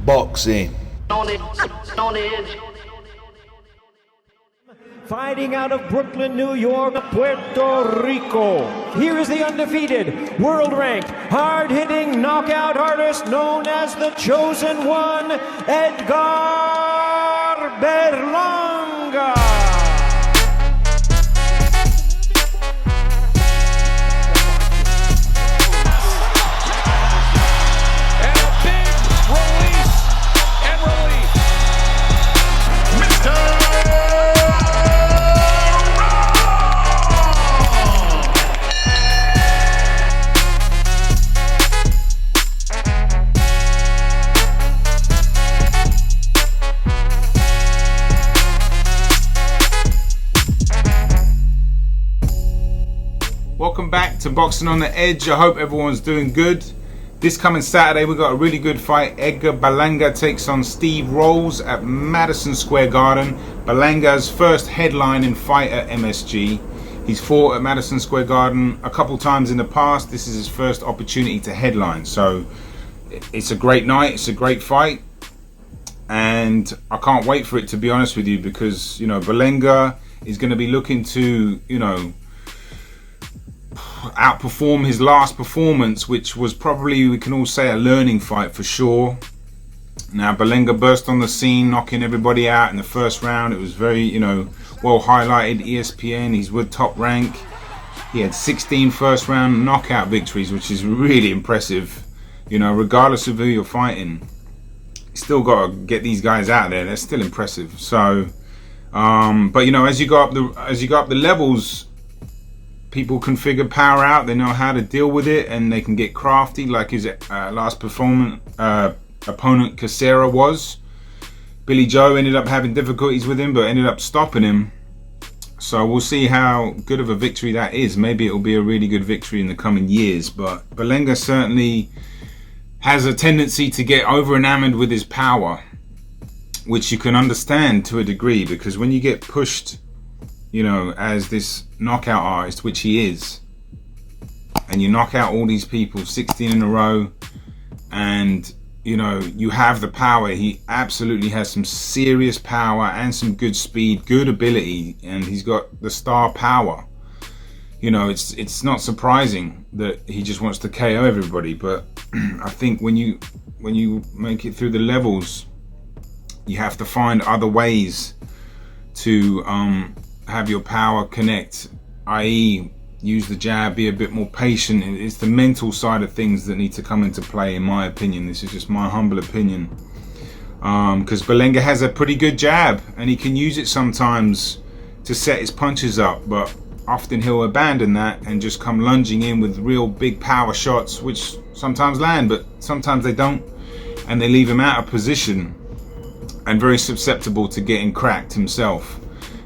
boxing. Fighting out of Brooklyn, New York, Puerto Rico. Here is the undefeated, world-ranked, hard-hitting knockout artist known as the Chosen One, Edgar Berlanga. Welcome back to Boxing on the Edge. I hope everyone's doing good. This coming Saturday we got a really good fight. Edgar Berlanga takes on Steve Rolls at Madison Square Garden. Berlanga's first headlining fight at MSG. He's fought at Madison Square Garden a couple times in the past. This is his first opportunity to headline. So it's a great night, it's a great fight. And I can't wait for it, to be honest with you, because, you know, Berlanga is going to be looking to, you know, outperform his last performance, which was probably, we can all say, a learning fight for sure. Now Berlanga burst on the scene, knocking everybody out in the first round. It was very, you know, well highlighted. ESPN, he's with Top Rank. He had 16 first round knockout victories, which is really impressive. You know, regardless of who you're fighting, you still got to get these guys out there. They're still impressive. So but you know, as you go up the levels, people can figure power out. They know how to deal with it, and they can get crafty, like his last opponent Casera was. Billy Joe ended up having difficulties with him, but ended up stopping him. So we'll see how good of a victory that is. Maybe it will be a really good victory in the coming years. But Berlanga certainly has a tendency to get over enamored with his power, which you can understand to a degree, because when you get pushed, you know, as this knockout artist, which he is, and you knock out all these people 16 in a row, and you know, you have the power. He absolutely has some serious power and some good speed, good ability, and he's got the star power. You know, it's not surprising that he just wants to KO everybody, but I think when you make it through the levels, you have to find other ways to have your power connect, i.e. use the jab, be a bit more patient. It's the mental side of things that need to come into play, in my opinion. This is just my humble opinion, because Berlanga has a pretty good jab and he can use it sometimes to set his punches up, but often he'll abandon that and just come lunging in with real big power shots, which sometimes land, but sometimes they don't, and they leave him out of position and very susceptible to getting cracked himself.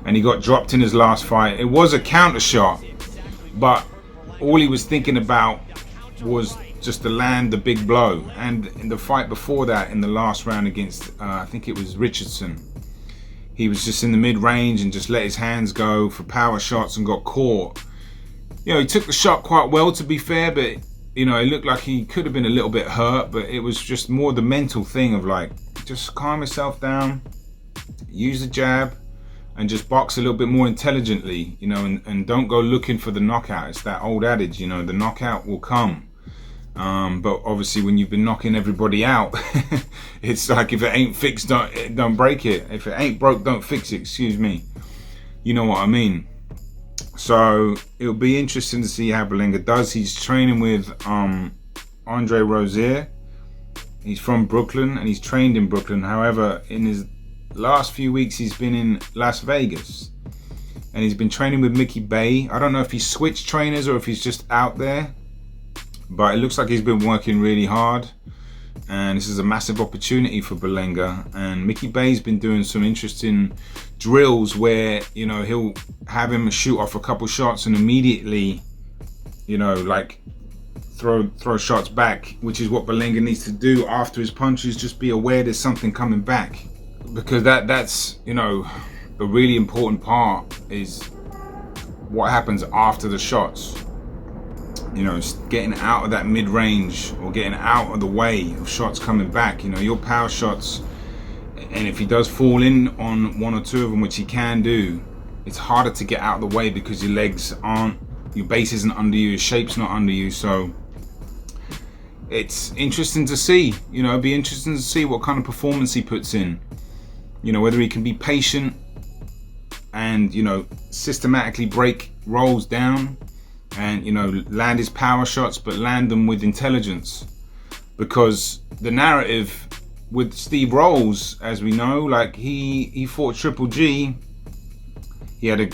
And he got dropped in his last fight. It was a counter shot, but all he was thinking about was just to land the big blow. And in the fight before that, in the last round against, I think it was Richardson, he was just in the mid-range and just let his hands go for power shots and got caught. You know, he took the shot quite well, to be fair, but you know, it looked like he could have been a little bit hurt, but it was just more the mental thing of like, just calm yourself down, use the jab, and just box a little bit more intelligently, you know, and don't go looking for the knockout. It's that old adage, you know, the knockout will come. But obviously when you've been knocking everybody out, it's like, if it ain't fixed, don't break it. If it ain't broke, don't fix it, excuse me. You know what I mean? So it'll be interesting to see how Berlanga does. He's training with Andre Rozier. He's from Brooklyn and he's trained in Brooklyn. However, in his last few weeks he's been in Las Vegas and he's been training with Mickey Bay. I don't know if he's switched trainers or if he's just out there, but it looks like he's been working really hard, and this is a massive opportunity for Berlanga. And Mickey Bay's been doing some interesting drills where, you know, he'll have him shoot off a couple shots and immediately, you know, like throw shots back, which is what Berlanga needs to do after his punches. Just be aware there's something coming back, because that's, you know, the really important part is what happens after the shots. you know, getting out of that mid-range or getting out of the way of shots coming back. You know, your power shots, and if he does fall in on one or two of them, which he can do, it's harder to get out of the way because your legs aren't, your base isn't under you, your shape's not under you. So it's interesting to see, you know, it'd be interesting to see what kind of performance he puts in. You know, whether he can be patient and, you know, systematically break rolls down and, you know, land his power shots, but land them with intelligence. Because the narrative with Steve Rolls, as we know, like he fought Triple G. He had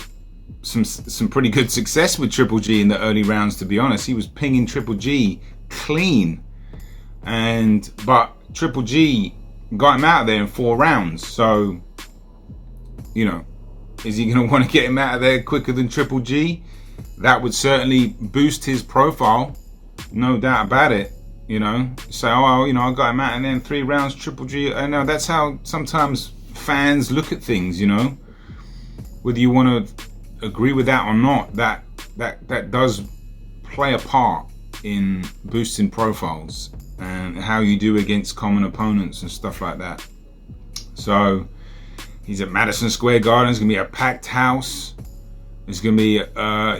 some pretty good success with Triple G in the early rounds, to be honest. He was pinging Triple G clean, but Triple G got him out of there in 4 rounds. So, you know, is he going to want to get him out of there quicker than Triple G? That would certainly boost his profile, no doubt about it. You know, say, oh, well, you know, I got him out and then 3 rounds, Triple G. I know that's how sometimes fans look at things, you know. Whether you want to agree with that or not, that does play a part in boosting profiles and how you do against common opponents and stuff like that. So he's at Madison Square Garden. It's gonna be a packed house. It's gonna be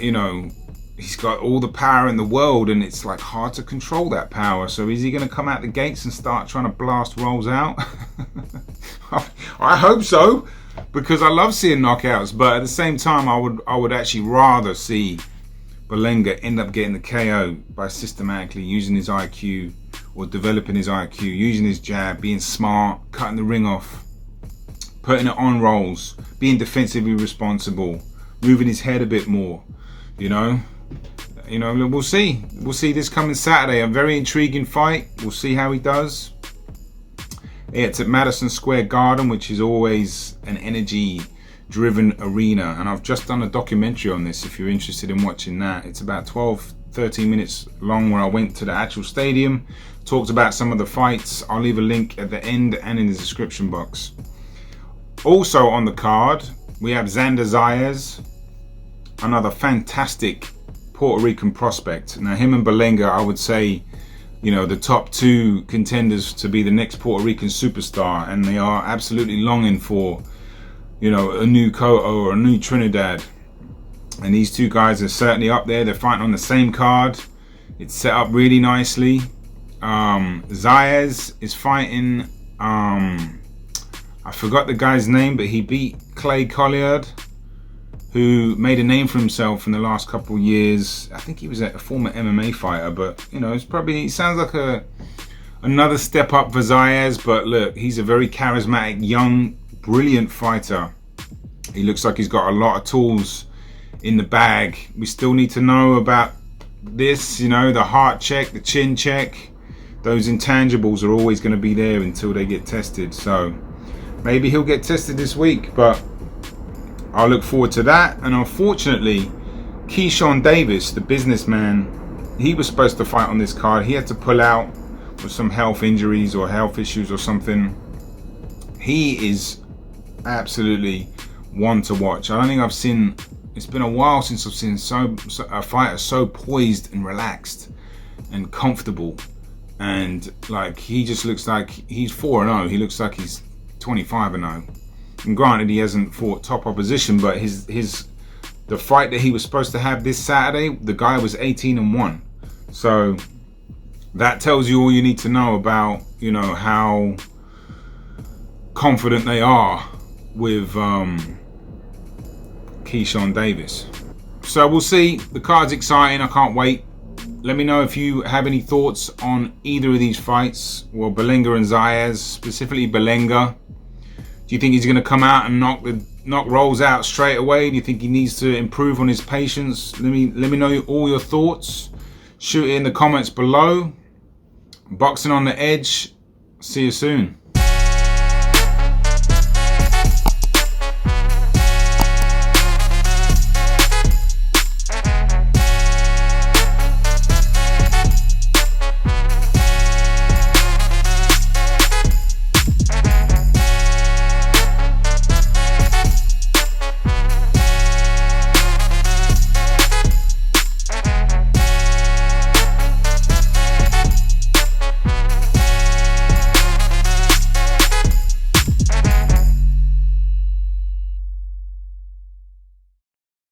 you know, he's got all the power in the world, and it's like hard to control that power. So is he gonna come out the gates and start trying to blast rolls out? I hope so, because I love seeing knockouts, but at the same time I would actually rather see Berlanga end up getting the KO by systematically using his IQ or developing his IQ, using his jab, being smart, cutting the ring off, putting it on rolls, being defensively responsible, moving his head a bit more. You know, we'll see this coming Saturday. A very intriguing fight. We'll see how he does. It's at Madison Square Garden, which is always an energy-driven arena. And I've just done a documentary on this, if you're interested in watching that. It's about 12-13 minutes long, where I went to the actual stadium, talked about some of the fights. I'll leave a link at the end and in the description box. Also on the card, we have Xander Zayes, another fantastic Puerto Rican prospect. Now, him and Berlanga, I would say, you know, the top 2 contenders to be the next Puerto Rican superstar, and they are absolutely longing for, you know, a new Cotto or a new Trinidad. And these 2 guys are certainly up there. They're fighting on the same card. It's set up really nicely. Zayas is fighting, I forgot the guy's name, but he beat Clay Colliard, who made a name for himself in the last couple of years. I think he was a former MMA fighter, but, you know, he sounds like another step up for Zayas. But look, he's a very charismatic, young, brilliant fighter. He looks like he's got a lot of tools in the bag. We still need to know about this, you know, the heart check, the chin check. Those intangibles are always going to be there until they get tested. So maybe he'll get tested this week, but I'll look forward to that. And unfortunately, Keyshawn Davis, the businessman, he was supposed to fight on this card. He had to pull out with some health injuries or health issues or something. He is absolutely one to watch. I don't think I've seen, it's been a while since I've seen a fighter so poised and relaxed and comfortable. And like, he just looks like he's 4-0. He looks like he's 25-0. And granted, he hasn't fought top opposition, but the fight that he was supposed to have this Saturday, the guy was 18-1. So that tells you all you need to know about, you know, how confident they are with Keyshawn Davis. So we'll see. The card's exciting. I can't wait. Let me know if you have any thoughts on either of these fights. Well, Berlanga and Zayas, specifically Berlanga. Do you think he's going to come out and knock rolls out straight away? Do you think he needs to improve on his patience? Let me know all your thoughts. Shoot it in the comments below. Boxing on the Edge. See you soon.